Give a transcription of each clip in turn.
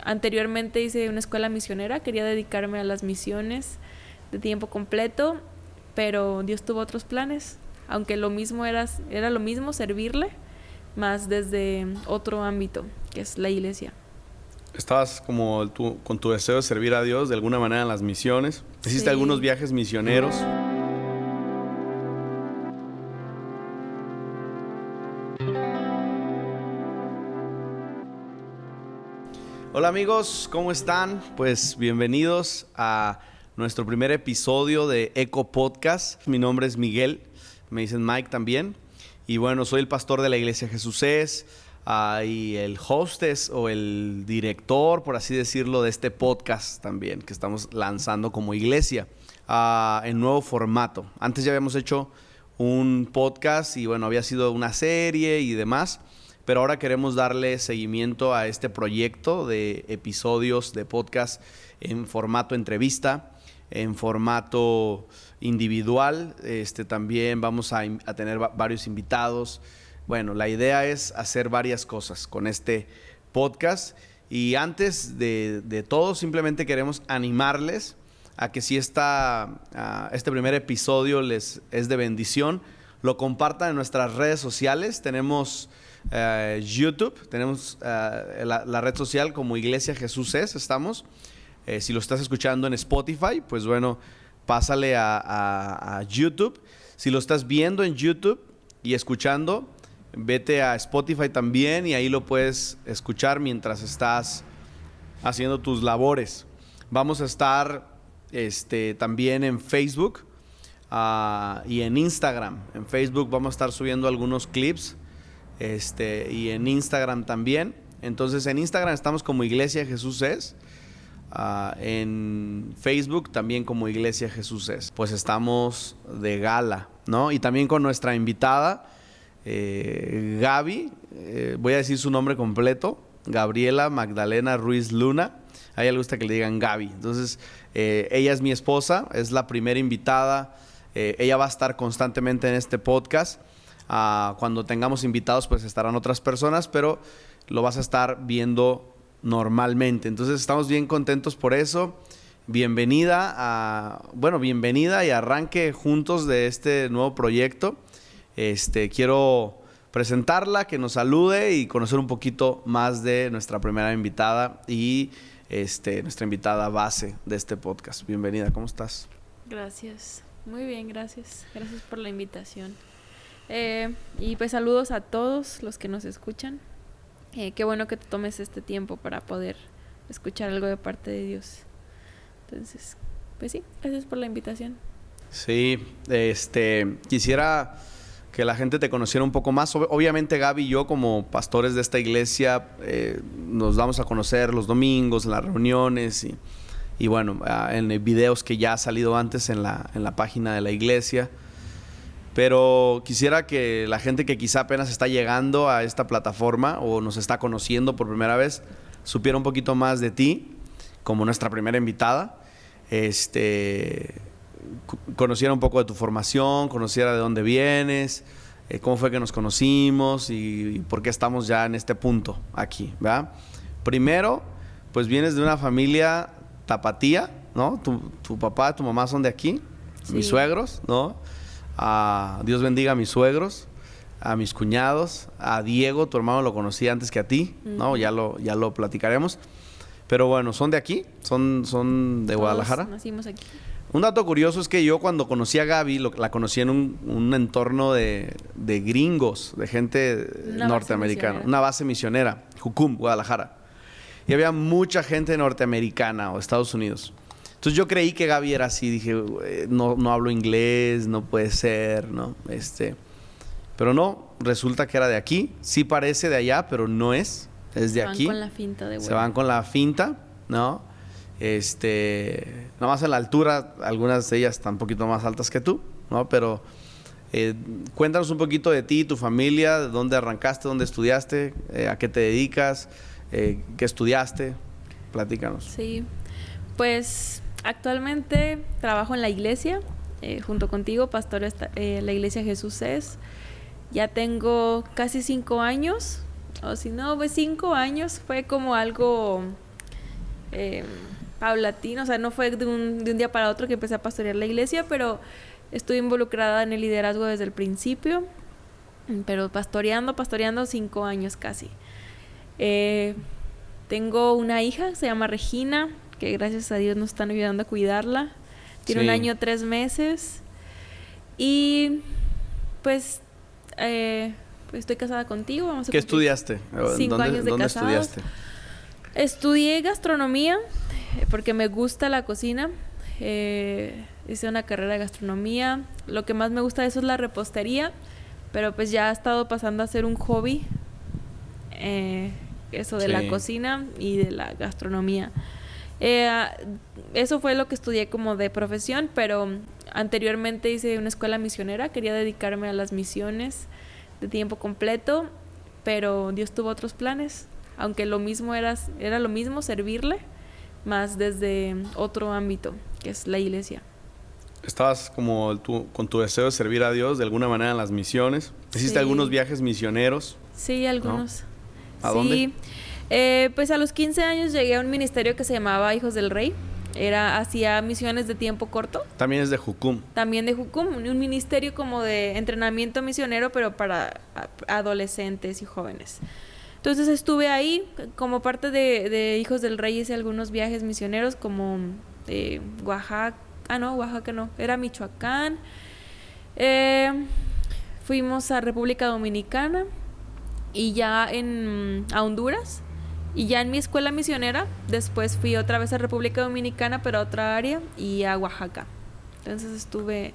Anteriormente hice una escuela misionera, quería dedicarme a las misiones de tiempo completo, pero Dios tuvo otros planes, aunque lo mismo era lo mismo servirle, más desde otro ámbito, que es la iglesia. Estabas como con tu deseo de servir a Dios de alguna manera en las misiones. Hiciste Sí. algunos viajes misioneros. Hola amigos, ¿cómo están? Pues bienvenidos a nuestro primer episodio de Eco Podcast. Mi nombre es Miguel, me dicen Mike también. Y bueno, soy el pastor de la Iglesia Jesús es y el hostess o el director, por así decirlo, de este podcast también que estamos lanzando como iglesia en nuevo formato. Antes ya habíamos hecho un podcast y bueno, había sido una serie y demás. Pero ahora queremos darle seguimiento a este proyecto de episodios de podcast en formato entrevista, en formato individual. También vamos a tener varios invitados. Bueno, la idea es hacer varias cosas con este podcast. Y antes de todo, simplemente queremos animarles a que si este primer episodio les es de bendición, lo compartan en nuestras redes sociales. Tenemos YouTube, tenemos la red social como Iglesia Jesús es, estamos. Si lo estás escuchando en Spotify, pues bueno, pásale a YouTube. Si lo estás viendo en YouTube y escuchando, vete a Spotify también y ahí lo puedes escuchar mientras estás haciendo tus labores. Vamos a estar también en Facebook y en Instagram. En Facebook vamos a estar subiendo algunos clips y en Instagram también. Entonces en Instagram estamos como Iglesia Jesús es, en Facebook también como Iglesia Jesús es. Pues estamos de gala, ¿no? Y también con nuestra invitada Gaby, voy a decir su nombre completo, Gabriela Magdalena Ruiz Luna. A ella le gusta que le digan Gaby. Entonces ella es mi esposa, es la primera invitada. Ella va a estar constantemente en este podcast. Cuando tengamos invitados pues estarán otras personas, pero lo vas a estar viendo normalmente. Entonces estamos bien contentos por eso. Bienvenida y arranque juntos de este nuevo proyecto. Quiero presentarla, que nos salude y conocer un poquito más de nuestra primera invitada y nuestra invitada base de este podcast. Bienvenida, ¿cómo estás? Gracias, muy bien, gracias por la invitación. Y pues saludos a todos los que nos escuchan. Qué bueno que te tomes este tiempo para poder escuchar algo de parte de Dios. Entonces, pues sí, gracias por la invitación. Sí, quisiera que la gente te conociera un poco más. Obviamente Gaby y yo como pastores de esta iglesia nos damos a conocer los domingos en las reuniones y bueno, en videos que ya ha salido antes en la página de la iglesia. Pero quisiera que la gente que quizá apenas está llegando a esta plataforma o nos está conociendo por primera vez supiera un poquito más de ti como nuestra primera invitada. Conociera un poco de tu formación, conociera de dónde vienes, cómo fue que nos conocimos y por qué estamos ya en este punto aquí, ¿verdad? Primero, pues vienes de una familia tapatía, ¿no? Tu papá, tu mamá son de aquí, sí. Mis suegros, ¿no? Dios bendiga a mis suegros, a mis cuñados, a Diego, tu hermano lo conocí antes que a ti, ¿no? Ya lo platicaremos. Pero bueno, son de aquí, son de Guadalajara. Nacimos aquí. Un dato curioso es que yo cuando conocí a Gaby, la conocí en un entorno de gringos, de gente norteamericana, una base misionera, Jucum, Guadalajara. Y había mucha gente norteamericana o Estados Unidos. Entonces yo creí que Gaby era así, dije, no hablo inglés, no puede ser, ¿no? Pero no, resulta que era de aquí, sí parece de allá, pero no es de aquí. Se van con la finta de huevo. Se van con la finta, ¿no? Nada más en la altura, algunas de ellas están un poquito más altas que tú, ¿no? Pero cuéntanos un poquito de ti, tu familia, de dónde arrancaste, dónde estudiaste, a qué te dedicas, qué estudiaste, platícanos. Sí, pues actualmente trabajo en la iglesia, junto contigo, pastor la Iglesia Jesús es. Ya tengo casi 5 años, o si no, pues 5 años, fue como algo paulatino, o sea, no fue de un día para otro que empecé a pastorear la iglesia, pero estuve involucrada en el liderazgo desde el principio, pero pastoreando 5 años casi. Tengo una hija, se llama Regina, que gracias a Dios nos están ayudando a cuidarla. Tiene 1 año 3 meses. Y pues estoy casada contigo. ¿Qué estudiaste? 5 años de ¿Dónde casados. estudiaste? Estudié gastronomía porque me gusta la cocina. Hice una carrera de gastronomía. Lo que más me gusta de eso es la repostería, pero pues ya ha estado pasando a ser un hobby. Eso de la cocina y de la gastronomía. Eso fue lo que estudié como de profesión, pero anteriormente hice una escuela misionera. Quería dedicarme a las misiones de tiempo completo, pero Dios tuvo otros planes, aunque lo mismo era lo mismo, servirle, más desde otro ámbito, que es la iglesia. ¿Estabas como con tu deseo de servir a Dios de alguna manera en las misiones? ¿Hiciste algunos viajes misioneros? Sí, algunos. ¿No? ¿A dónde? Pues a los 15 años llegué a un ministerio que se llamaba Hijos del Rey. Hacía misiones de tiempo corto. También es de Jucum. También de Jucum, un ministerio como de entrenamiento misionero, pero para adolescentes y jóvenes. Entonces estuve ahí como parte de Hijos del Rey. Hice algunos viajes misioneros como Oaxaca. Oaxaca no, era Michoacán. Fuimos a República Dominicana y ya a Honduras. Y ya en mi escuela misionera, después fui otra vez a República Dominicana, pero a otra área, y a Oaxaca. Entonces estuve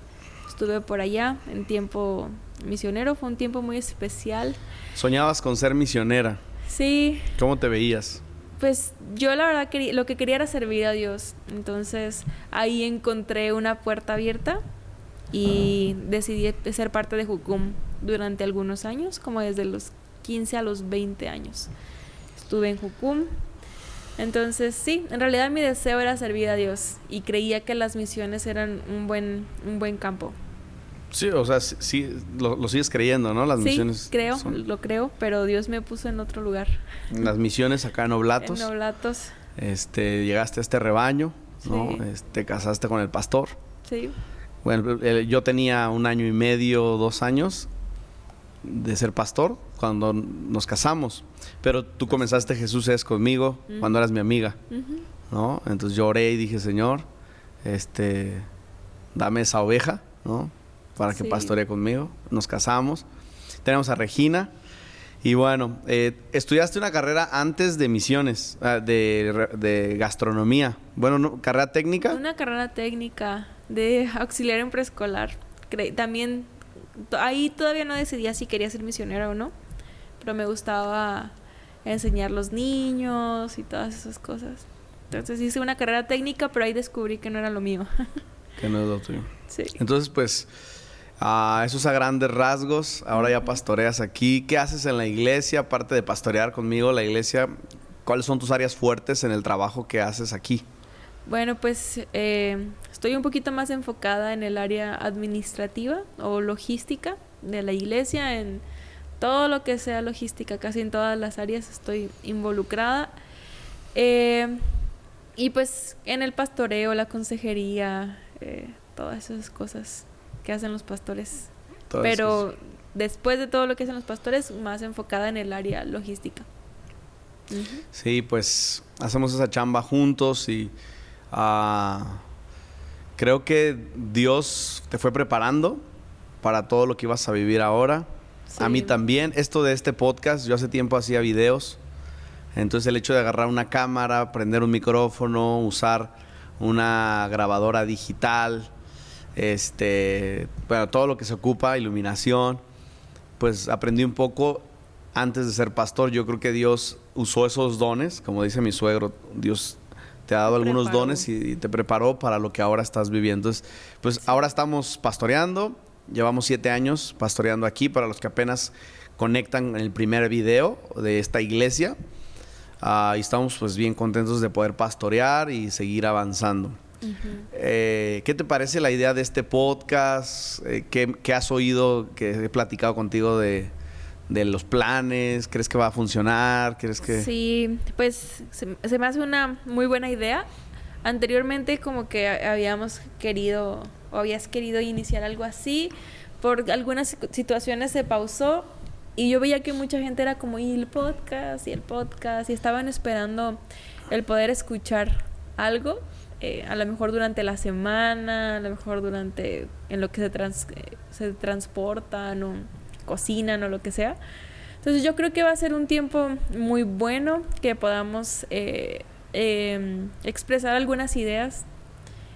por allá en tiempo misionero. Fue un tiempo muy especial. ¿Soñabas con ser misionera? Sí. ¿Cómo te veías? Pues yo la verdad lo que quería era servir a Dios. Entonces ahí encontré una puerta abierta y decidí ser parte de Jucum durante algunos años, como desde los 15 a los 20 años. Estuve en Jucum. Entonces sí, en realidad mi deseo era servir a Dios y creía que las misiones eran un buen campo. Sí, o sea, sí lo sigues creyendo, ¿no? Las misiones lo creo, pero Dios me puso en otro lugar. Las misiones acá en Oblatos. En Oblatos. Llegaste a este rebaño, ¿no? Sí. Te casaste con el pastor. Sí. Bueno, yo tenía 1 año y medio, 2 años de ser pastor cuando nos casamos, pero tú comenzaste Jesús es conmigo cuando eras mi amiga, ¿no? Entonces yo oré y dije, Señor, dame esa oveja, ¿no? Para que pastoree conmigo. Nos casamos, tenemos a Regina y bueno, estudiaste una carrera antes de misiones, de gastronomía, bueno, ¿no? ¿Carrera técnica? Una carrera técnica de auxiliar en preescolar. También ahí todavía no decidía si quería ser misionera o no, pero me gustaba enseñar a los niños y todas esas cosas. Entonces hice una carrera técnica, pero ahí descubrí que no era lo mío. Que no es lo tuyo. Sí. Entonces, pues, eso es a grandes rasgos. Ahora ya pastoreas aquí. ¿Qué haces en la iglesia? Aparte de pastorear conmigo la iglesia, ¿cuáles son tus áreas fuertes en el trabajo que haces aquí? Bueno, pues estoy un poquito más enfocada en el área administrativa o logística de la iglesia, en todo lo que sea logística, casi en todas las áreas estoy involucrada. Y pues en el pastoreo, la consejería, todas esas cosas que hacen los pastores. Pero después de todo lo que hacen los pastores, más enfocada en el área logística. Sí, pues hacemos esa chamba juntos y creo que Dios te fue preparando para todo lo que ibas a vivir ahora. Sí. A mí también. Esto de este podcast, yo hace tiempo hacía videos. Entonces el hecho de agarrar una cámara, prender un micrófono, usar una grabadora digital, bueno, todo lo que se ocupa, iluminación, pues aprendí un poco antes de ser pastor. Yo creo que Dios usó esos dones, como dice mi suegro, Dios te ha dado algunos dones y te preparó para lo que ahora estás viviendo. Entonces, pues ahora estamos pastoreando, llevamos 7 años pastoreando aquí, para los que apenas conectan en el primer video de esta iglesia. Y estamos pues bien contentos de poder pastorear y seguir avanzando. ¿Qué te parece la idea de este podcast? ¿Qué has oído, que he platicado contigo de de los planes? ¿Crees que va a funcionar? ¿Crees que...? Sí, pues se me hace una muy buena idea. Anteriormente como que habíamos querido o habías querido iniciar algo así. Por algunas situaciones se pausó y yo veía que mucha gente era como, y el podcast, y estaban esperando el poder escuchar algo, a lo mejor durante la semana, a lo mejor en lo que se transportan o cocinan o lo que sea. Entonces yo creo que va a ser un tiempo muy bueno que podamos expresar algunas ideas,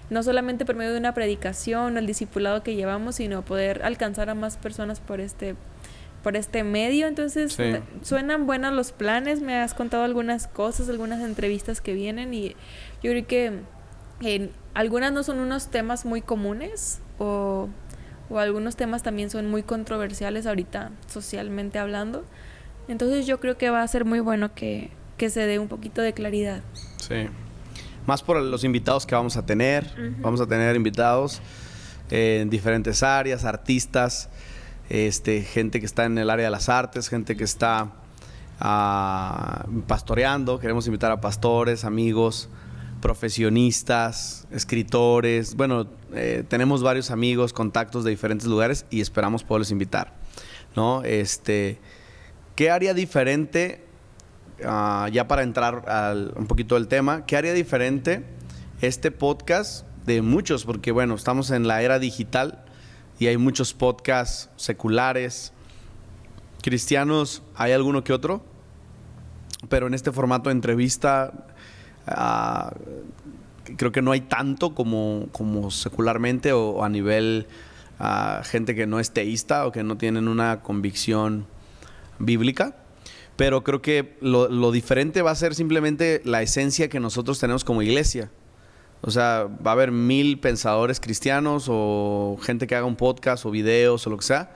no solamente por medio de una predicación o el discipulado que llevamos, sino poder alcanzar a más personas por este medio. Entonces sí, suenan buenos los planes. Me has contado algunas cosas, algunas entrevistas que vienen, y yo creo que algunas no son unos temas muy comunes o algunos temas también son muy controversiales ahorita socialmente hablando. Entonces yo creo que va a ser muy bueno que se dé un poquito de claridad. Sí. Más por los invitados que vamos a tener. Uh-huh. Vamos a tener invitados en diferentes áreas, artistas, gente que está en el área de las artes, gente que está pastoreando. Queremos invitar a pastores, amigos, profesionistas, escritores. Bueno, tenemos varios amigos, contactos de diferentes lugares y esperamos poderlos invitar, ¿no? ¿Qué haría diferente, ya para entrar un poquito del tema, qué haría diferente este podcast de muchos? Porque bueno, estamos en la era digital y hay muchos podcasts seculares, cristianos, hay alguno que otro, pero en este formato de entrevista creo que no hay tanto como secularmente o a nivel gente que no es teísta o que no tienen una convicción bíblica. Pero creo que lo diferente va a ser simplemente la esencia que nosotros tenemos como iglesia. O sea, va a haber 1000 pensadores cristianos o gente que haga un podcast o videos o lo que sea.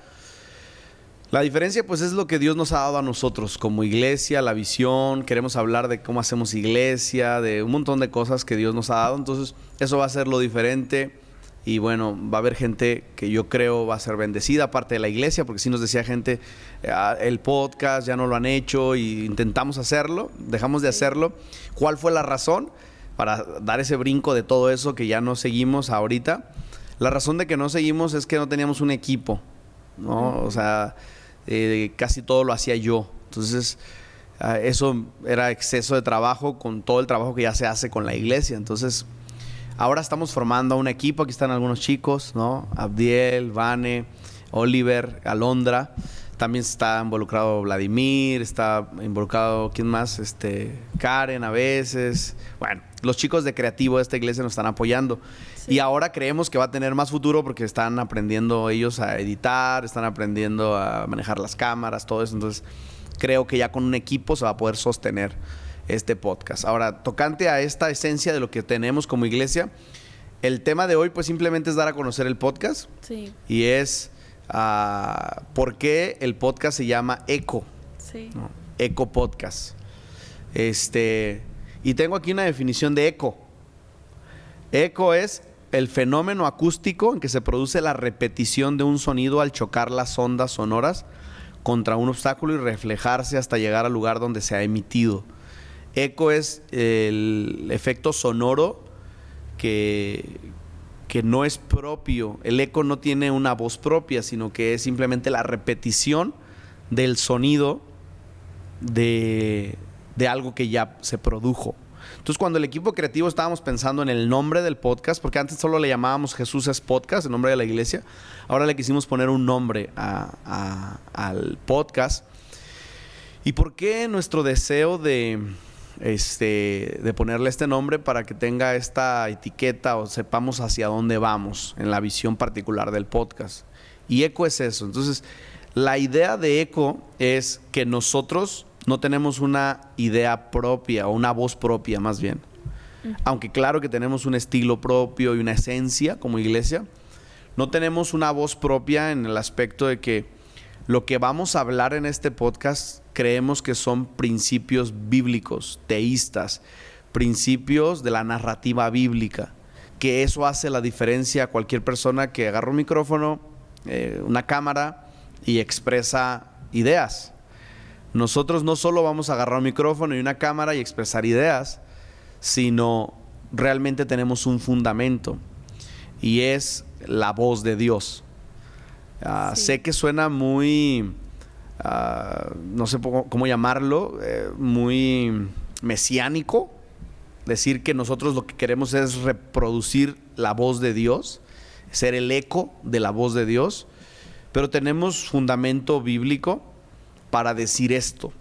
La diferencia pues es lo que Dios nos ha dado a nosotros como iglesia, la visión. Queremos hablar de cómo hacemos iglesia, de un montón de cosas que Dios nos ha dado. Entonces eso va a ser lo diferente. Y bueno, va a haber gente que yo creo va a ser bendecida, aparte de la iglesia, porque sí nos decía gente, el podcast ya no lo han hecho y intentamos hacerlo, dejamos de hacerlo. ¿Cuál fue la razón para dar ese brinco de todo eso que ya no seguimos ahorita? La razón de que no seguimos es que no teníamos un equipo, ¿no? O sea, casi todo lo hacía yo. Entonces, eso era exceso de trabajo con todo el trabajo que ya se hace con la iglesia. Entonces, ahora estamos formando un equipo. Aquí están algunos chicos, ¿no? Abdiel, Vane, Oliver, Alondra. También está involucrado Vladimir, está involucrado, ¿quién más? Karen a veces. Bueno, los chicos de creativo de esta iglesia nos están apoyando. Sí. Y ahora creemos que va a tener más futuro porque están aprendiendo ellos a editar, están aprendiendo a manejar las cámaras, todo eso. Entonces, creo que ya con un equipo se va a poder sostener este podcast. Ahora, tocante a esta esencia de lo que tenemos como iglesia, el tema de hoy pues simplemente es dar a conocer el podcast. Sí. Y es ¿por qué el podcast se llama Eco? Sí. ¿No? Eco Podcast. Y tengo aquí una definición de eco. Eco es el fenómeno acústico en que se produce la repetición de un sonido al chocar las ondas sonoras contra un obstáculo y reflejarse hasta llegar al lugar donde se ha emitido. Eco es el efecto sonoro que no es propio. El eco no tiene una voz propia, sino que es simplemente la repetición del sonido de algo que ya se produjo. Entonces, cuando el equipo creativo estábamos pensando en el nombre del podcast, porque antes solo le llamábamos Jesús es Podcast, el nombre de la iglesia, ahora le quisimos poner un nombre al podcast. ¿Y por qué nuestro deseo de ponerle este nombre? Para que tenga esta etiqueta o sepamos hacia dónde vamos en la visión particular del podcast. Y Eco es eso. Entonces, la idea de Eco es que nosotros no tenemos una idea propia o una voz propia, más bien. Aunque claro que tenemos un estilo propio y una esencia como iglesia, no tenemos una voz propia en el aspecto de que lo que vamos a hablar en este podcast creemos que son principios bíblicos, teístas, principios de la narrativa bíblica, que eso hace la diferencia a cualquier persona que agarra un micrófono, una cámara y expresa ideas. Nosotros no solo vamos a agarrar un micrófono y una cámara y expresar ideas, sino realmente tenemos un fundamento y es la voz de Dios. Sí. Sé que suena muy, no sé cómo llamarlo, muy mesiánico, decir que nosotros lo que queremos es reproducir la voz de Dios, ser el eco de la voz de Dios, pero tenemos fundamento bíblico para decir esto.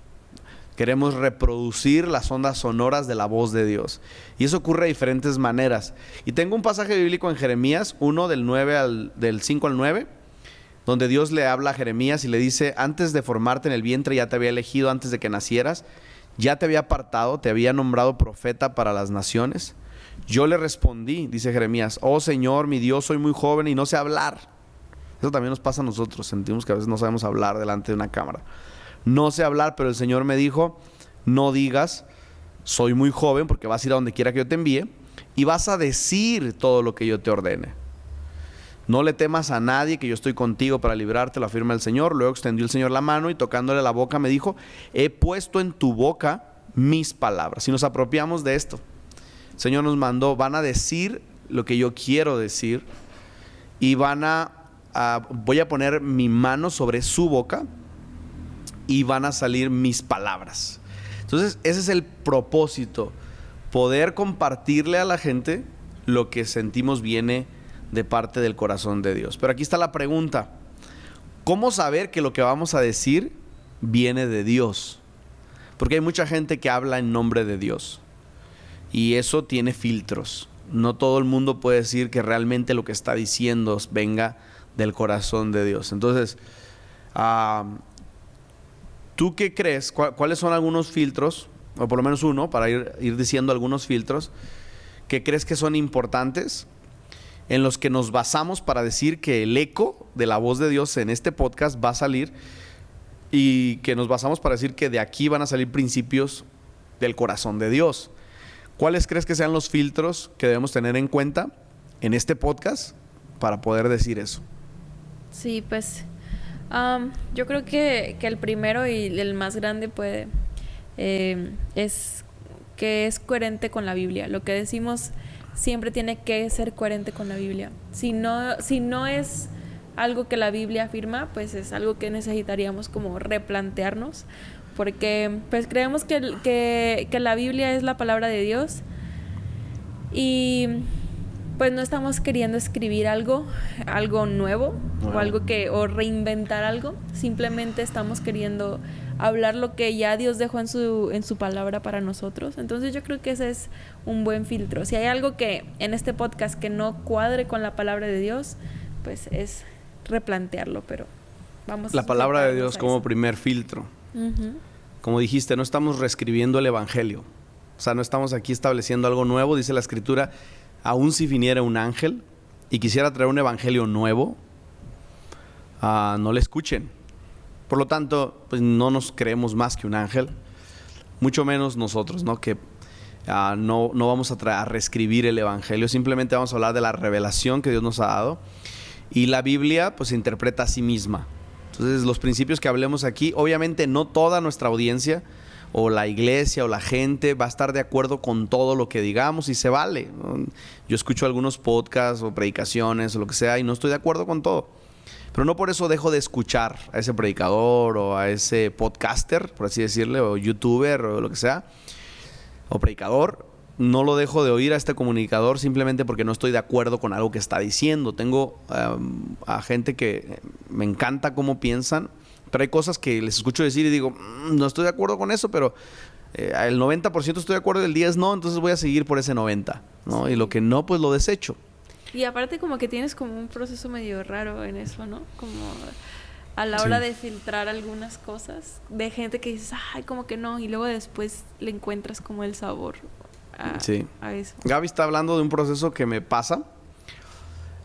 Queremos reproducir las ondas sonoras de la voz de Dios. Y eso ocurre de diferentes maneras. Y tengo un pasaje bíblico en Jeremías 1 del 5 al 9, donde Dios le habla a Jeremías y le dice: antes de formarte en el vientre ya te había elegido, antes de que nacieras, ya te había apartado, te había nombrado profeta para las naciones. Yo le respondí, dice Jeremías: oh Señor, mi Dios, soy muy joven y no sé hablar. Eso también nos pasa a nosotros, sentimos que a veces no sabemos hablar delante de una cámara. No sé hablar, pero el Señor me dijo: no digas soy muy joven, porque vas a ir a donde quiera que yo te envíe y vas a decir todo lo que yo te ordene. No le temas a nadie, que yo estoy contigo para librarte, lo afirma el Señor. Luego extendió el Señor la mano y tocándole la boca me dijo: he puesto en tu boca mis palabras. Si nos apropiamos de esto, el Señor nos mandó: van a decir lo que yo quiero decir y voy a poner mi mano sobre su boca y van a salir mis palabras. Entonces ese es el propósito, poder compartirle a la gente lo que sentimos viene de parte del corazón de Dios. Pero aquí está la pregunta: ¿cómo saber que lo que vamos a decir viene de Dios? Porque hay mucha gente que habla en nombre de Dios y eso tiene filtros. No todo el mundo puede decir que realmente lo que está diciendo venga del corazón de Dios. Entonces, ¿tú qué crees? ¿Cuáles son algunos filtros, o por lo menos uno, para ir diciendo algunos filtros que crees que son importantes, en los que nos basamos para decir que el eco de la voz de Dios en este podcast va a salir, y que nos basamos para decir que de aquí van a salir principios del corazón de Dios? ¿Cuáles crees que sean los filtros que debemos tener en cuenta en este podcast para poder decir eso? Sí, pues yo creo que el primero y el más grande es que es coherente con la Biblia. Lo que decimos siempre tiene que ser coherente con la Biblia. Si no es algo que la Biblia afirma, pues es algo que necesitaríamos como replantearnos, porque pues creemos que la Biblia es la palabra de Dios y pues no estamos queriendo escribir algo nuevo o reinventar algo. Simplemente estamos queriendo hablar lo que ya Dios dejó en su palabra para nosotros. Entonces yo creo que ese es un buen filtro. Si hay algo que en este podcast que no cuadre con la palabra de Dios, pues es replantearlo, pero vamos. La palabra de Dios como primer filtro. Uh-huh. Como dijiste, no estamos reescribiendo el evangelio. O sea, no estamos aquí estableciendo algo nuevo. Dice la Escritura: aún si viniera un ángel y quisiera traer un evangelio nuevo, no le escuchen. Por lo tanto, pues no nos creemos más que un ángel, mucho menos nosotros, ¿no? Que no vamos a reescribir el evangelio, simplemente vamos a hablar de la revelación que Dios nos ha dado. Y la Biblia pues se interpreta a sí misma. Entonces los principios que hablemos aquí, obviamente no toda nuestra audiencia o la iglesia o la gente va a estar de acuerdo con todo lo que digamos, y se vale, ¿no? Yo escucho algunos podcasts o predicaciones o lo que sea y no estoy de acuerdo con todo, pero no por eso dejo de escuchar a ese predicador o a ese podcaster, por así decirle, o youtuber o lo que sea, o predicador. No lo dejo de oír a este comunicador simplemente porque no estoy de acuerdo con algo que está diciendo. Tengo a gente que me encanta cómo piensan, pero hay cosas que les escucho decir y digo, no estoy de acuerdo con eso, pero el 90% estoy de acuerdo y el 10% no, entonces voy a seguir por ese 90%, ¿no? Sí. Y lo que no, pues lo desecho. Y aparte como que tienes como un proceso medio raro en eso, ¿no? Como a la hora de filtrar algunas cosas, de gente que dices, ay, como que no, y luego después le encuentras como el sabor a eso. Gaby está hablando de un proceso que me pasa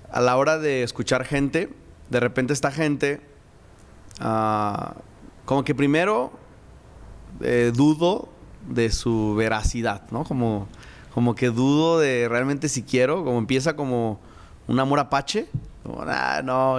a la hora de escuchar gente. De repente esta gente como que primero dudo de su veracidad, ¿no? Como que dudo de realmente si quiero, como empieza como un amor apache No,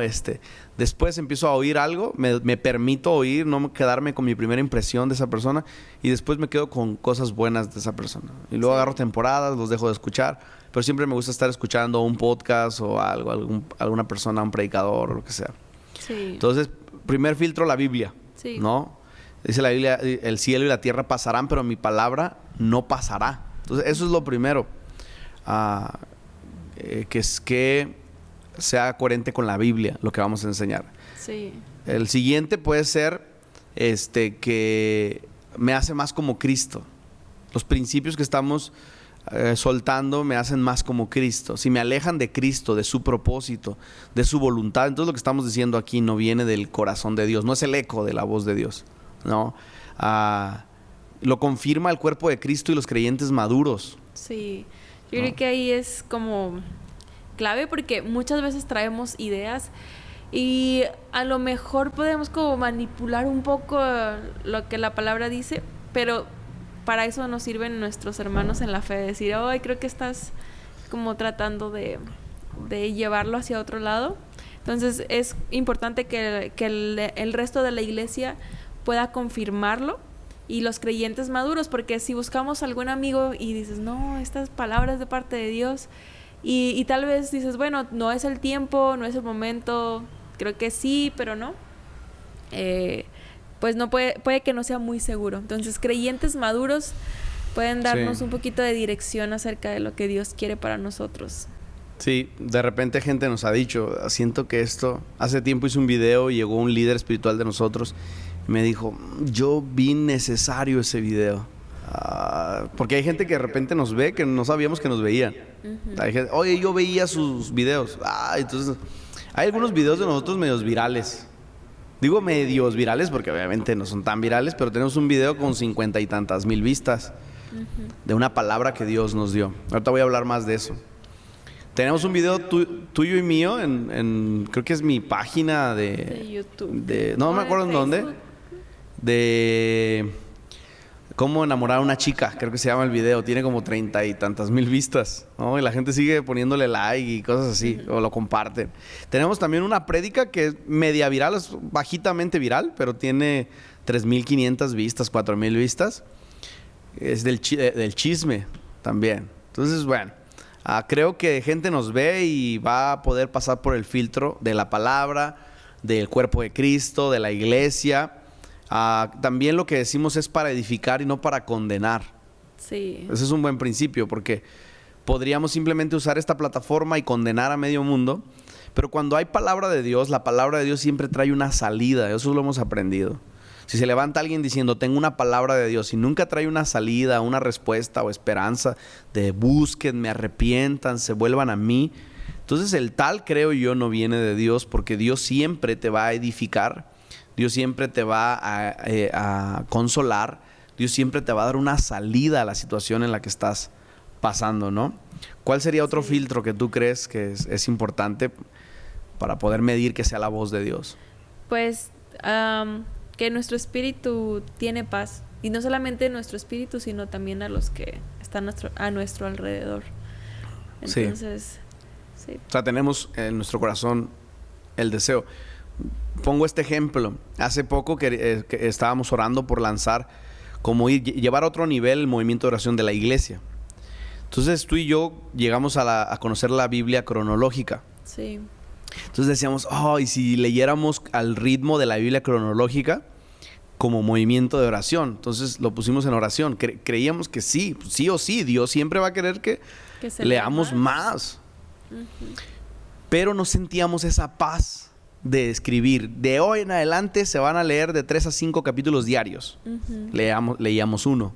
Después empiezo a oír algo, me permito oír, no quedarme con mi primera impresión de esa persona, y después me quedo con cosas buenas de esa persona. Y luego agarro temporadas, los dejo de escuchar, pero siempre me gusta estar escuchando un podcast o algo, alguna persona, un predicador o lo que sea. Sí. Entonces, primer filtro, la Biblia, Sí. ¿no? Dice la Biblia, el cielo y la tierra pasarán, pero mi palabra no pasará. Entonces, eso es lo primero. Que sea coherente con la Biblia, lo que vamos a enseñar. Sí. El siguiente puede ser que me hace más como Cristo. Los principios que estamos soltando me hacen más como Cristo. Si me alejan de Cristo, de su propósito, de su voluntad, entonces lo que estamos diciendo aquí no viene del corazón de Dios, no es el eco de la voz de Dios, ¿no? Lo confirma el cuerpo de Cristo y los creyentes maduros. Sí. Yo creo que ahí es como clave, porque muchas veces traemos ideas y a lo mejor podemos como manipular un poco lo que la palabra dice, pero para eso nos sirven nuestros hermanos en la fe, decir, ay, creo que estás como tratando de llevarlo hacia otro lado. Entonces es importante que el resto de la iglesia pueda confirmarlo, y los creyentes maduros, porque si buscamos algún amigo y dices, no, estas palabras de parte de Dios, y tal vez dices, bueno, no es el tiempo, no es el momento, creo que sí, pero no, pues no puede que no sea muy seguro. Entonces, creyentes maduros pueden darnos un poquito de dirección acerca de lo que Dios quiere para nosotros. Sí, de repente gente nos ha dicho, siento que esto, hace tiempo hice un video y llegó un líder espiritual de nosotros y me dijo, yo vi necesario ese video. Porque hay gente que de repente nos ve que no sabíamos que nos veían. Hay gente, oye, yo veía sus videos. Entonces, hay algunos videos de nosotros medios virales. Digo medios virales porque obviamente no son tan virales, pero tenemos un video con 50 y tantas mil vistas de una palabra que Dios nos dio. Ahorita voy a hablar más de eso. Tenemos un video tuyo y mío creo que es mi página de YouTube. No me acuerdo en dónde. De cómo enamorar a una chica, creo que se llama el video. Tiene como 30 y tantas mil vistas, ¿no? Y la gente sigue poniéndole like y cosas así, o lo comparten. Tenemos también una prédica que es media viral, es bajitamente viral, pero tiene 3,500 vistas, 4,000 vistas. Es del chisme también. Entonces, bueno, creo que gente nos ve y va a poder pasar por el filtro de la palabra, del cuerpo de Cristo, de la iglesia. También lo que decimos es para edificar y no para condenar. Sí. Ese es un buen principio, porque podríamos simplemente usar esta plataforma y condenar a medio mundo, pero cuando hay palabra de Dios, la palabra de Dios siempre trae una salida. Eso lo hemos aprendido. Si se levanta alguien diciendo, tengo una palabra de Dios, y nunca trae una salida, una respuesta o esperanza de búsquenme, arrepiéntanse, vuelvan a mí, entonces el tal, creo yo, no viene de Dios, porque Dios siempre te va a edificar, Dios siempre te va a consolar, Dios siempre te va a dar una salida a la situación en la que estás pasando, ¿no? ¿Cuál sería otro filtro que tú crees que es importante para poder medir que sea la voz de Dios? Pues que nuestro espíritu tiene paz, y no solamente nuestro espíritu, sino también a los que están a nuestro alrededor. Entonces, sí. O sea, tenemos en nuestro corazón el deseo. Pongo este ejemplo. Hace poco que estábamos orando por lanzar, llevar a otro nivel el movimiento de oración de la iglesia. Entonces tú y yo llegamos a conocer la Biblia cronológica. Sí. Entonces decíamos, y si leyéramos al ritmo de la Biblia cronológica como movimiento de oración. Entonces lo pusimos en oración. Creíamos que sí o sí, Dios siempre va a querer que leamos más. Pero no sentíamos esa paz de escribir. De hoy en adelante se van a leer de 3 a 5 capítulos diarios. Leíamos uno.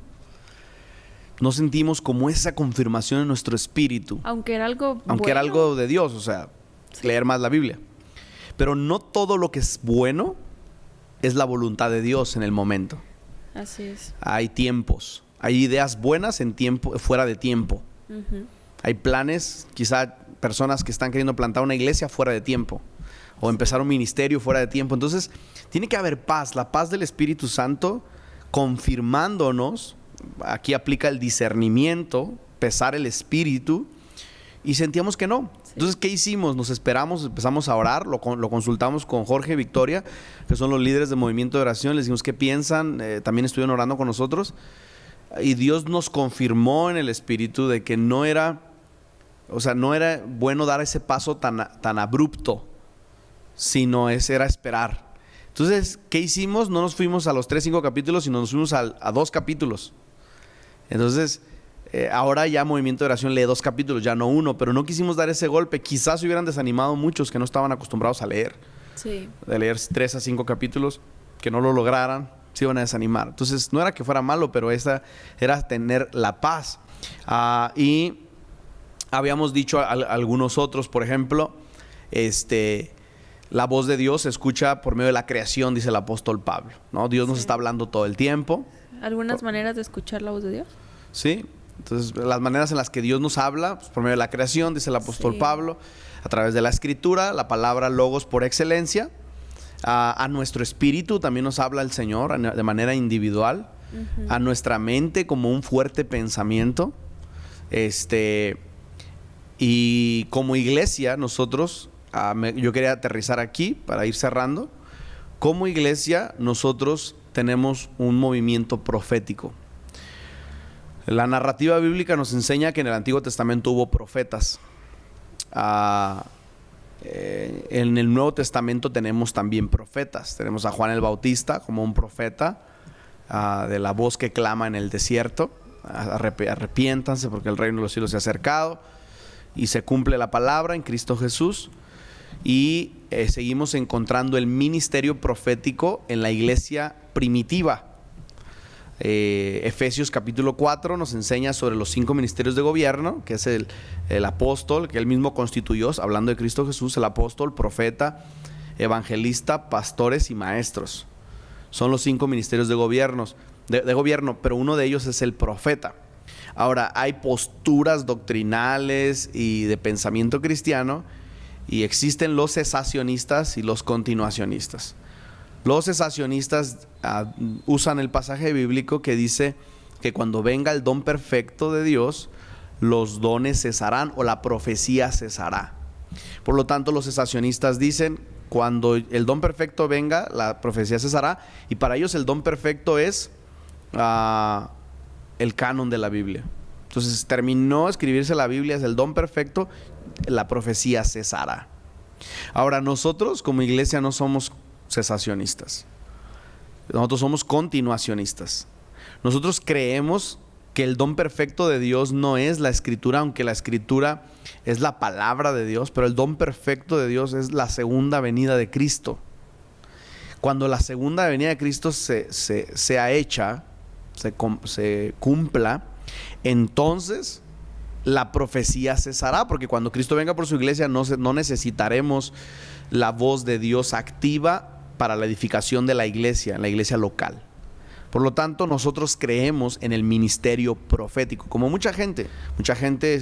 No sentimos como esa confirmación en nuestro espíritu. Aunque era algo era algo de Dios, o sea, leer más la Biblia. Pero no todo lo que es bueno es la voluntad de Dios en el momento. Así es. Hay tiempos. Hay ideas buenas en tiempo, fuera de tiempo. Hay planes, quizá personas que están queriendo plantar una iglesia fuera de tiempo. O empezar un ministerio fuera de tiempo. Entonces, tiene que haber paz. La paz del Espíritu Santo confirmándonos. Aquí aplica el discernimiento, pesar el espíritu y sentíamos que no. Sí. Entonces, ¿qué hicimos? Nos esperamos, empezamos a orar, lo consultamos con Jorge y Victoria, que son los líderes del movimiento de oración. Les dijimos qué piensan, también estuvieron orando con nosotros, y Dios nos confirmó en el espíritu de que no era bueno dar ese paso tan abrupto, sino era esperar. Entonces, ¿qué hicimos? No nos fuimos a los 3-5 capítulos, sino nos fuimos a 2 capítulos. Entonces, ahora ya Movimiento de Oración lee 2 capítulos, ya no 1, pero no quisimos dar ese golpe. Quizás se hubieran desanimado muchos que no estaban acostumbrados a leer. Sí. De leer 3-5 capítulos, que no lo lograran, se iban a desanimar. Entonces, no era que fuera malo, pero esa era tener la paz. Y habíamos dicho a algunos otros, por ejemplo, la voz de Dios se escucha por medio de la creación, dice el apóstol Pablo, ¿no? Dios nos está hablando todo el tiempo. ¿Algunas maneras de escuchar la voz de Dios? Sí, entonces las maneras en las que Dios nos habla, pues, por medio de la creación, dice el apóstol Pablo, a través de la escritura, la palabra logos por excelencia, a nuestro espíritu también nos habla el Señor de manera individual, a nuestra mente como un fuerte pensamiento, y como iglesia nosotros, yo quería aterrizar aquí para ir cerrando. Como iglesia nosotros tenemos un movimiento profético. La narrativa bíblica nos enseña que en el Antiguo Testamento hubo profetas. En el Nuevo Testamento tenemos también profetas. Tenemos a Juan el Bautista como un profeta, de la voz que clama en el desierto: arrepiéntanse porque el reino de los cielos se ha acercado. Y se cumple la palabra en Cristo Jesús. Y seguimos encontrando el ministerio profético en la iglesia primitiva. Efesios capítulo 4 nos enseña sobre los 5 ministerios de gobierno, que es el apóstol, que él mismo constituyó, hablando de Cristo Jesús: el apóstol, profeta, evangelista, pastores y maestros. Son los 5 ministerios de gobierno, pero uno de ellos es el profeta. Ahora, hay posturas doctrinales y de pensamiento cristiano, y existen los cesacionistas y los continuacionistas. Los cesacionistas usan el pasaje bíblico que dice que cuando venga el don perfecto de Dios, los dones cesarán o la profecía cesará. Por lo tanto, los cesacionistas dicen: cuando el don perfecto venga, la profecía cesará, y para ellos el don perfecto es el canon de la Biblia. Entonces, terminó escribirse la Biblia, es el don perfecto, la profecía cesará. Ahora, nosotros como iglesia no somos cesacionistas, nosotros somos continuacionistas. Nosotros creemos que el don perfecto de Dios no es la escritura, aunque la escritura es la palabra de Dios, pero el don perfecto de Dios es la segunda venida de Cristo. Cuando la segunda venida de Cristo sea hecha, se cumpla, entonces la profecía cesará, porque cuando Cristo venga por su iglesia no necesitaremos la voz de Dios activa para la edificación de la iglesia local. Por lo tanto, nosotros creemos en el ministerio profético, como mucha gente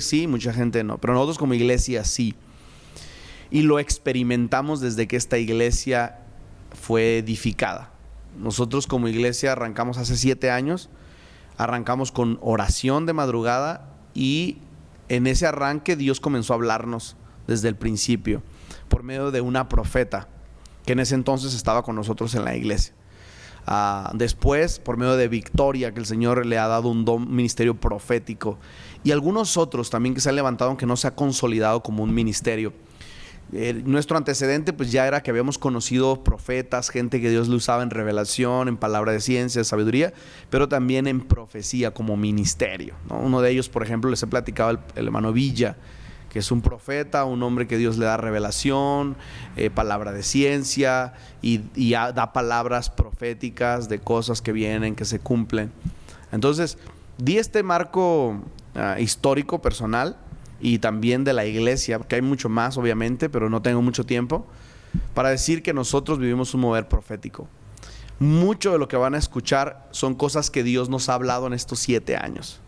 sí, mucha gente no, pero nosotros como iglesia sí, y lo experimentamos desde que esta iglesia fue edificada. Nosotros como iglesia arrancamos hace 7 años, arrancamos con oración de madrugada, y en ese arranque Dios comenzó a hablarnos desde el principio por medio de una profeta que en ese entonces estaba con nosotros en la iglesia. Después por medio de Victoria, que el Señor le ha dado un ministerio profético, y algunos otros también que se han levantado, aunque no se ha consolidado como un ministerio. Nuestro antecedente pues ya era que habíamos conocido profetas, gente que Dios le usaba en revelación, en palabra de ciencia, de sabiduría, pero también en profecía como ministerio, ¿no? Uno de ellos, por ejemplo, les he platicado, el hermano Villa, que es un profeta, un hombre que Dios le da revelación, palabra de ciencia, y da palabras proféticas de cosas que vienen, que se cumplen. Entonces, di este marco histórico, personal, y también de la iglesia, porque hay mucho más obviamente, pero no tengo mucho tiempo, para decir que nosotros vivimos un mover profético. Mucho de lo que van a escuchar son cosas que Dios nos ha hablado en estos 7 años.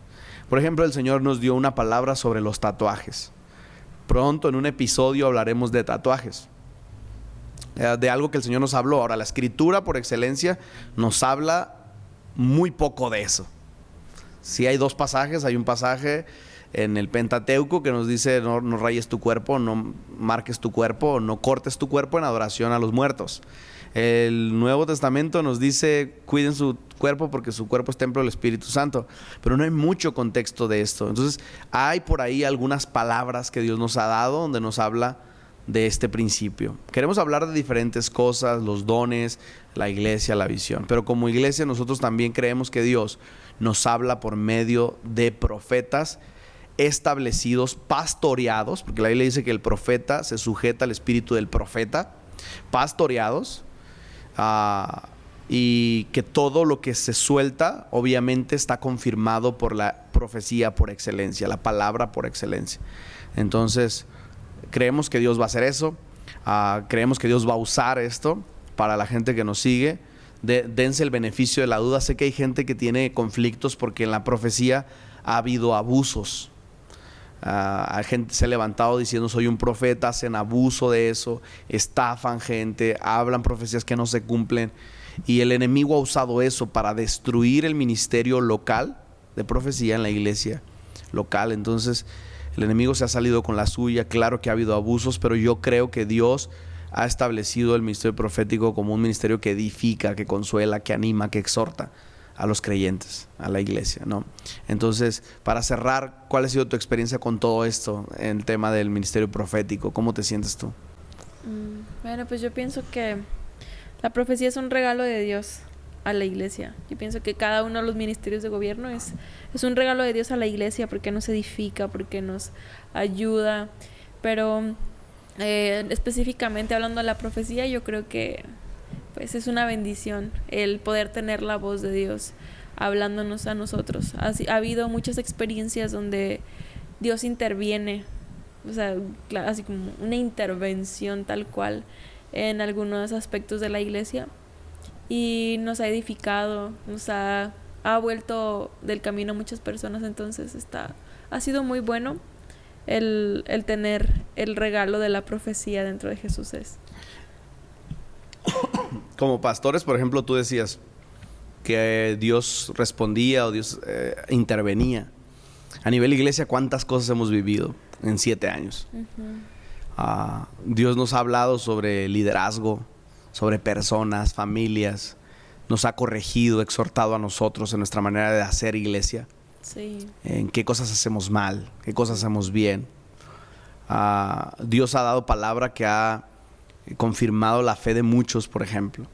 Por ejemplo, el Señor nos dio una palabra sobre los tatuajes. Pronto en un episodio hablaremos de tatuajes, de algo que el Señor nos habló. Ahora, la escritura por excelencia nos habla muy poco de eso. Sí hay 2 pasajes, hay un pasaje en el Pentateuco, que nos dice no rayes tu cuerpo, no marques tu cuerpo, no cortes tu cuerpo en adoración a los muertos. El Nuevo Testamento nos dice cuiden su cuerpo porque su cuerpo es templo del Espíritu Santo, pero no hay mucho contexto de esto. Entonces hay por ahí algunas palabras que Dios nos ha dado donde nos habla de este principio. Queremos hablar de diferentes cosas, los dones, la iglesia, la visión, pero como iglesia nosotros también creemos que Dios nos habla por medio de profetas establecidos, pastoreados, porque la Biblia dice que el profeta se sujeta al espíritu del profeta, pastoreados, y que todo lo que se suelta obviamente está confirmado por la profecía por excelencia, la palabra por excelencia. Entonces creemos que Dios va a hacer eso, creemos que Dios va a usar esto para la gente que nos sigue. Dense el beneficio de la duda. Sé que hay gente que tiene conflictos porque en la profecía ha habido abusos. Hay gente se ha levantado diciendo soy un profeta, hacen abuso de eso, estafan gente, hablan profecías que no se cumplen, y el enemigo ha usado eso para destruir el ministerio local de profecía en la iglesia local. Entonces el enemigo se ha salido con la suya. Claro que ha habido abusos, pero yo creo que Dios ha establecido el ministerio profético como un ministerio que edifica, que consuela, que anima, que exhorta a los creyentes, a la iglesia, ¿no? Entonces, para cerrar, ¿cuál ha sido tu experiencia con todo esto en el tema del ministerio profético? ¿Cómo te sientes tú? Bueno, pues yo pienso que la profecía es un regalo de Dios a la iglesia. Yo pienso que cada uno de los ministerios de gobierno es un regalo de Dios a la iglesia porque nos edifica, porque nos ayuda. Pero específicamente hablando de la profecía, yo creo que pues es una bendición el poder tener la voz de Dios hablándonos a nosotros. Ha habido muchas experiencias donde Dios interviene, o sea, así como una intervención tal cual en algunos aspectos de la iglesia, y nos ha edificado, nos ha vuelto del camino a muchas personas. Entonces ha sido muy bueno el tener el regalo de la profecía dentro de Jesús. Como pastores, por ejemplo, tú decías que Dios respondía o Dios intervenía. A nivel iglesia, ¿cuántas cosas hemos vivido en 7 años? Dios nos ha hablado sobre liderazgo, sobre personas, familias. Nos ha corregido, exhortado a nosotros en nuestra manera de hacer iglesia. Sí. En qué cosas hacemos mal, qué cosas hacemos bien. Dios ha dado palabra que ha confirmado la fe de muchos, por ejemplo.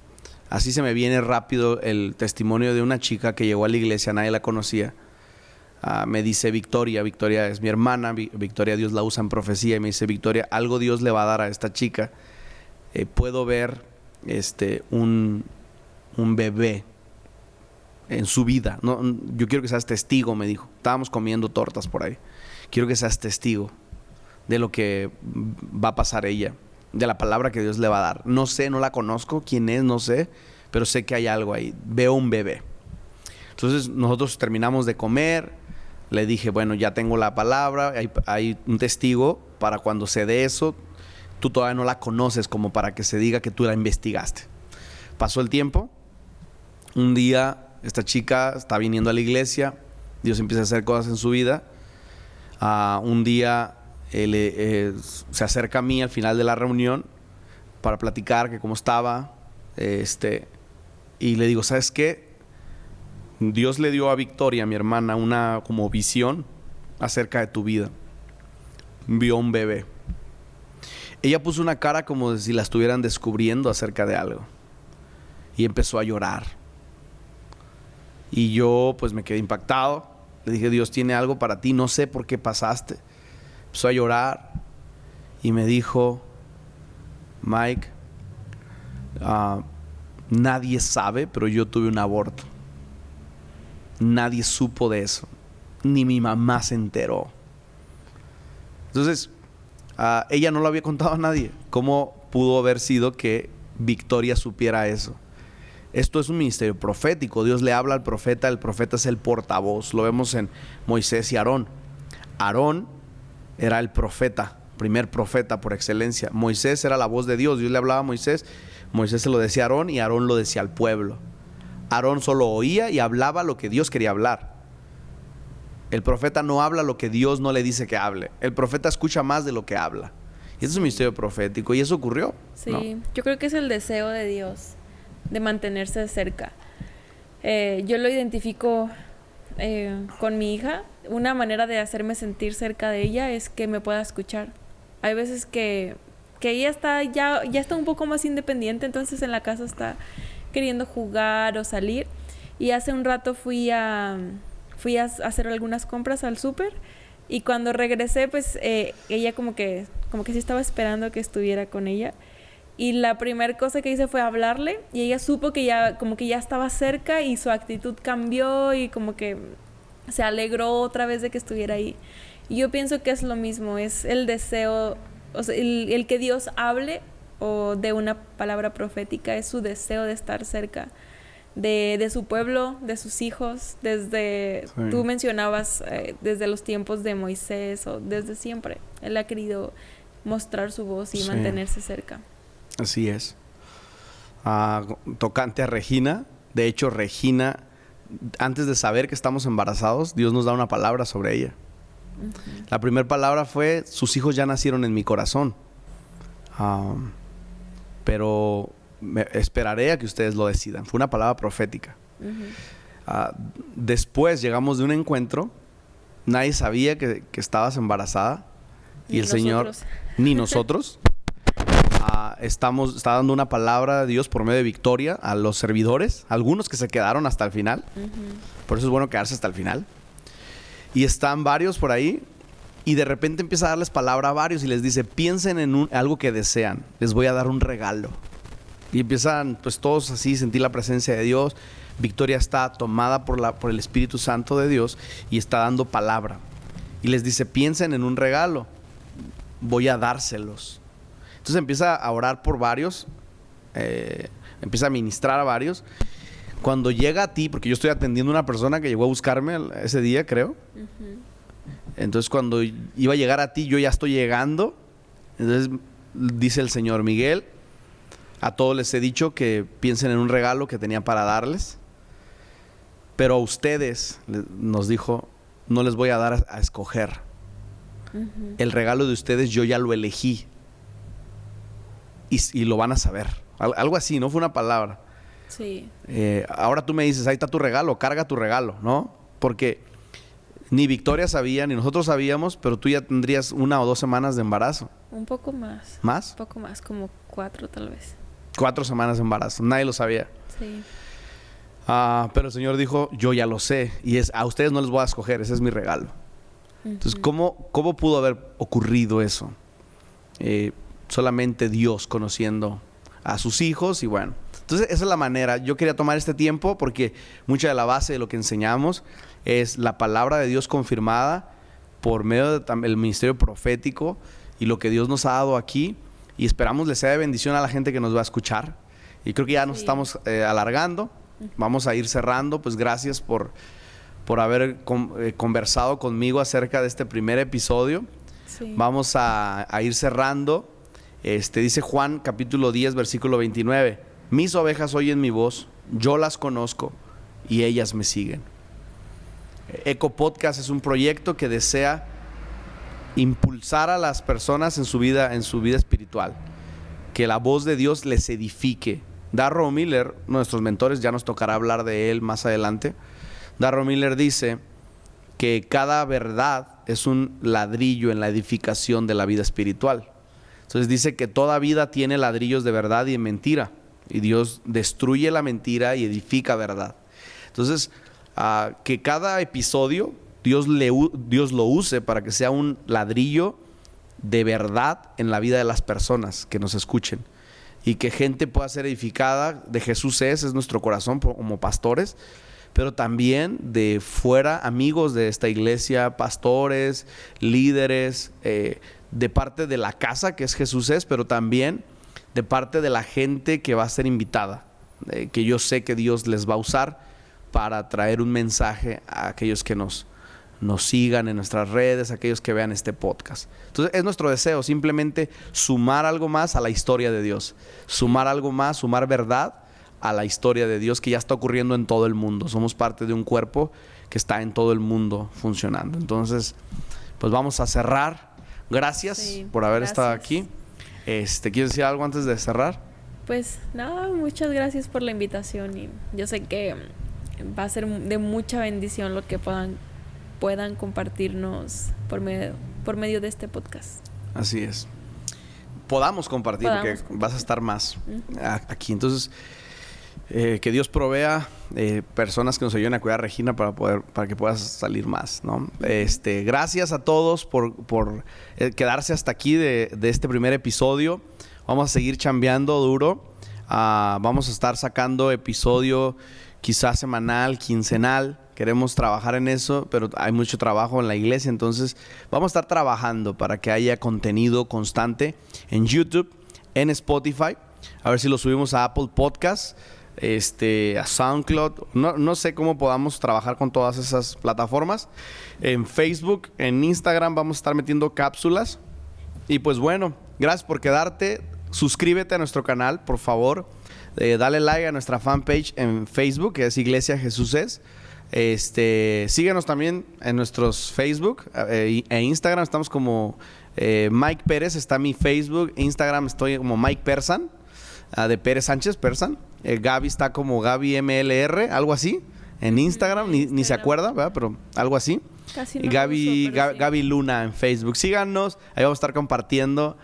Así se me viene rápido el testimonio de una chica que llegó a la iglesia, nadie la conocía. Me dice Victoria es mi hermana, Victoria Dios la usa en profecía, y me dice Victoria, algo Dios le va a dar a esta chica. Puedo ver un bebé en su vida. No, yo quiero que seas testigo, me dijo. Estábamos comiendo tortas por ahí. Quiero que seas testigo de lo que va a pasar ella, de la palabra que Dios le va a dar. No sé, no la conozco, quién es, no sé, pero sé que hay algo ahí. Veo un bebé. Entonces nosotros terminamos de comer. Le dije, bueno, ya tengo la palabra, hay un testigo para cuando se dé eso. Tú todavía no la conoces como para que se diga que tú la investigaste. Pasó el tiempo. Un día esta chica está viniendo a la iglesia. Dios empieza a hacer cosas en su vida. Un día se acerca a mí al final de la reunión para platicar que cómo estaba. Y le digo, ¿sabes qué? Dios le dio a Victoria, mi hermana, una como visión acerca de tu vida. Vio un bebé. Ella puso una cara como si la estuvieran descubriendo acerca de algo. Y empezó a llorar. Y yo pues me quedé impactado. Le dije, Dios tiene algo para ti, no sé por qué pasaste. Empezó a llorar y me dijo, Mike, nadie sabe, pero yo tuve un aborto. Nadie supo de eso, ni mi mamá se enteró. Entonces, ella no lo había contado a nadie. ¿Cómo pudo haber sido que Victoria supiera eso? Esto es un ministerio profético. Dios le habla al profeta, el profeta es el portavoz. Lo vemos en Moisés y Aarón. Aarón era el profeta, primer profeta por excelencia. Moisés era la voz de Dios. Dios le hablaba a Moisés, Moisés se lo decía a Aarón y Aarón lo decía al pueblo. Aarón solo oía y hablaba lo que Dios quería hablar. El profeta no habla lo que Dios no le dice que hable. El profeta escucha más de lo que habla. Y ese es un misterio profético. Y eso ocurrió, Sí, ¿no? yo creo que es el deseo de Dios de mantenerse cerca. Yo lo identifico con mi hija. Una manera de hacerme sentir cerca de ella es que me pueda escuchar. Hay veces que ella ya está un poco más independiente, entonces en la casa está queriendo jugar o salir. Y hace un rato fui a hacer algunas compras al súper, y cuando regresé, pues ella como que sí estaba esperando que estuviera con ella. Y la primera cosa que hice fue hablarle, y ella supo que ya estaba cerca, y su actitud cambió y como que se alegró otra vez de que estuviera ahí. Y yo pienso que es lo mismo, es el deseo, o sea, el que Dios hable o de una palabra profética, es su deseo de estar cerca de su pueblo, de sus hijos, desde, sí. Tú mencionabas, desde los tiempos de Moisés, o desde siempre. Él ha querido mostrar su voz y sí. mantenerse cerca. Así es. Tocante a Regina, de hecho Regina, antes de saber que estamos embarazados, Dios nos da una palabra sobre ella. Uh-huh. La primera palabra fue: sus hijos ya nacieron en mi corazón. Pero esperaré a que ustedes lo decidan. Fue una palabra profética. Uh-huh. Después llegamos de un encuentro, nadie sabía que estabas embarazada, y el Señor, ni nosotros, está dando una palabra de Dios por medio de Victoria a los servidores, algunos que se quedaron hasta el final. Uh-huh. Por eso es bueno quedarse hasta el final. Y están varios por ahí, y de repente empieza a darles palabra a varios y les dice: piensen en algo que desean, les voy a dar un regalo. Y empiezan pues todos así a sentir la presencia de Dios. Victoria está tomada por el Espíritu Santo de Dios y está dando palabra. Y les dice: piensen en un regalo, voy a dárselos. Entonces empieza a orar por varios, empieza a ministrar a varios. Cuando llega a ti, porque yo estoy atendiendo a una persona que llegó a buscarme ese día, creo. Uh-huh. Entonces cuando iba a llegar a ti, yo ya estoy llegando. Entonces dice el Señor: Miguel, a todos les he dicho que piensen en un regalo que tenía para darles, pero a ustedes, nos dijo, no les voy a dar a escoger. Uh-huh. El regalo de ustedes yo ya lo elegí, y lo van a saber. Algo así, ¿no? Fue una palabra. Sí. Ahora tú me dices: ahí está tu regalo, carga tu regalo, ¿no? Porque ni Victoria sabía, ni nosotros sabíamos, pero tú ya tendrías 1 o 2 semanas de embarazo. Un poco más. ¿Más? Un poco más, como 4 tal vez. 4 semanas de embarazo, nadie lo sabía. Sí. Pero el Señor dijo: yo ya lo sé, y a ustedes no les voy a escoger, ese es mi regalo. Uh-huh. Entonces, ¿cómo pudo haber ocurrido eso? Solamente Dios conociendo a sus hijos, y bueno. Entonces, esa es la manera. Yo quería tomar este tiempo porque mucha de la base de lo que enseñamos es la palabra de Dios confirmada por medio del ministerio profético y lo que Dios nos ha dado aquí. Y esperamos les sea de bendición a la gente que nos va a escuchar. Y creo que ya nos estamos alargando. Vamos a ir cerrando. Pues gracias por haber conversado conmigo acerca de este primer episodio. Sí. Vamos a ir cerrando. Dice Juan capítulo 10 versículo 29: mis ovejas oyen mi voz, yo las conozco y ellas me siguen. Eco Podcast es un proyecto que desea impulsar a las personas en su vida espiritual, que la voz de Dios les edifique. Darrell Miller, nuestros mentores, ya nos tocará hablar de él más adelante. Darrell Miller dice que cada verdad es un ladrillo en la edificación de la vida espiritual. Entonces dice que toda vida tiene ladrillos de verdad y de mentira, y Dios destruye la mentira y edifica verdad. Entonces, que cada episodio Dios lo use para que sea un ladrillo de verdad en la vida de las personas que nos escuchen, y que gente pueda ser edificada. De Jesús es nuestro corazón como pastores, pero también de fuera, amigos de esta iglesia, pastores, líderes, de parte de la casa que es Jesús pero también de parte de la gente que va a ser invitada, que yo sé que Dios les va a usar para traer un mensaje a aquellos que nos sigan en nuestras redes, a aquellos que vean este podcast. Entonces es nuestro deseo simplemente sumar algo más a la historia de Dios, sumar algo más, sumar verdad a la historia de Dios que ya está ocurriendo en todo el mundo. Somos parte de un cuerpo que está en todo el mundo funcionando. Entonces, pues vamos a cerrar. Gracias por haber estado aquí. ¿Quieres decir algo antes de cerrar? Pues nada, muchas gracias por la invitación y yo sé que va a ser de mucha bendición lo que puedan compartirnos por medio de este podcast. Así es. Podamos compartir, porque vas a estar más aquí. Entonces, que Dios provea personas que nos ayuden a cuidar a Regina para que puedas salir más, ¿no? Gracias a todos por quedarse hasta aquí de este primer episodio. Vamos a seguir chambeando duro. Vamos a estar sacando episodio quizás semanal, quincenal. Queremos trabajar en eso, pero hay mucho trabajo en la iglesia. Entonces vamos a estar trabajando para que haya contenido constante en YouTube, en Spotify. A ver si lo subimos a Apple Podcasts, a SoundCloud. No sé cómo podamos trabajar con todas esas plataformas. En Facebook, en Instagram vamos a estar metiendo cápsulas. Y pues bueno, gracias por quedarte. Suscríbete a nuestro canal, por favor. Dale like a nuestra fanpage en Facebook, que es Iglesia Jesús es. Síguenos también en nuestros Facebook e Instagram. Estamos como Mike Pérez, está mi Facebook. Instagram estoy como Mike Persan, de Pérez Sánchez Persan. Gaby está como Gaby MLR, algo así. En Instagram, ni se acuerda, ¿verdad? Pero algo así. Casi y no Gaby, uso, pero sí. Gaby Luna en Facebook. Síganos, ahí vamos a estar compartiendo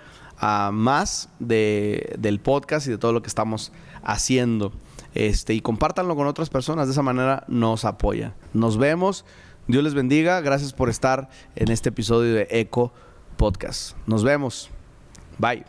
más del podcast y de todo lo que estamos haciendo. Y compártanlo con otras personas, de esa manera nos apoya. Nos vemos, Dios les bendiga, gracias por estar en este episodio de Eco Podcast. Nos vemos, bye.